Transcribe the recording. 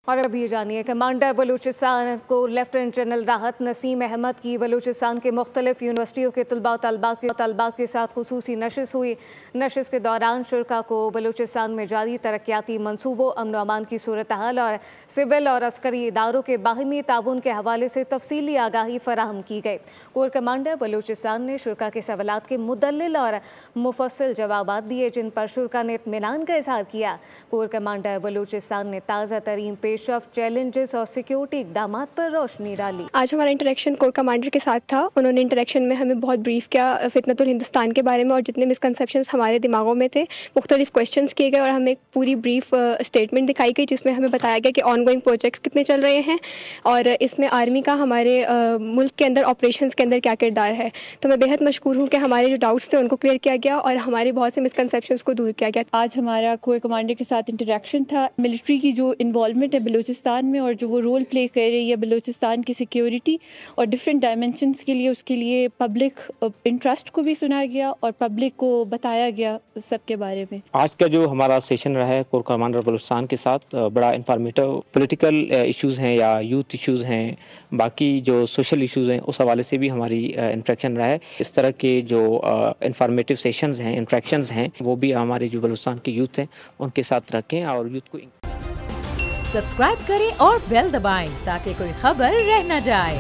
اور اب یہ جانیے کمانڈر بلوچستان کو لیفٹیننٹ جنرل راحت نسیم احمد کی بلوچستان کے مختلف یونیورسٹیوں کے طلباء و طالبات کے ساتھ خصوصی نشست ہوئی۔ نشست کے دوران شرکاء کو بلوچستان میں جاری ترقیاتی منصوبوں، امن و امان کی صورتحال اور سول اور عسکری اداروں کے باہمی تعاون کے حوالے سے تفصیلی آگاہی فراہم کی گئی۔ کور کمانڈر بلوچستان نے شرکاء کے سوالات کے مدلل اور مفصل جوابات دیے، جن پر شرکاء نے اطمینان کا اظہار کیا۔ کور کمانڈر بلوچستان نے تازہ ترین پیش رفت، چیلنجز اور سیکیورٹی اقدامات پر روشنی ڈالی۔ آج ہمارا انٹریکشن کور کمانڈر کے ساتھ تھا۔ انہوں نے انٹریکشن میں ہمیں بہت بریف کیا فتنۃ الہندوستان کے بارے میں اور جتنے مسکنسیپشنز ہمارے دماغوں میں تھے، مختلف کویشچنز کیے گئے اور ہمیں ایک پوری بریف اسٹیٹمنٹ دکھائی گئی جس میں ہمیں بتایا گیا کہ آن گوئنگ پروجیکٹس کتنے چل رہے ہیں اور اس میں آرمی کا ہمارے ملک کے اندر آپریشنز کے اندر کیا کردار ہے۔ تو میں بےحد مشکور ہوں کہ ہمارے جو ڈاؤٹس تھے ان کو کلیئر کیا گیا اور ہمارے بہت سے مسکنسیپشنز کو دور کیا گیا۔ آج ہمارا کور کمانڈر کے ساتھ انٹریکشن تھا۔ ملٹری کی جو انوالومنٹ ہے بلوچستان میں اور جو وہ رول پلے کر رہی ہے بلوچستان کی سیکیورٹی اور ڈفرینٹ ڈائمینشنز کے لیے، اس کے لیے پبلک انٹرسٹ کو بھی سنا گیا اور پبلک کو بتایا گیا سب کے بارے میں۔ آج کا جو ہمارا سیشن رہا ہے کور کمانڈر بلوچستان کے ساتھ بڑا انفارمیٹو، پولیٹیکل ایشوز ہیں یا یوتھ ایشوز ہیں، باقی جو سوشل ایشوز ہیں، اس حوالے سے بھی ہماری انٹریکشن رہا ہے۔ اس طرح کے جو انفارمیٹو سیشنز ہیں، انٹریکشنز ہیں، وہ بھی ہمارے جو بلوچستان کے یوتھ ہیں ان کے ساتھ رکھیں اور یوتھ کو سبسکرائب کریں اور بیل دبائیں تاکہ کوئی خبر رہ نہ جائے۔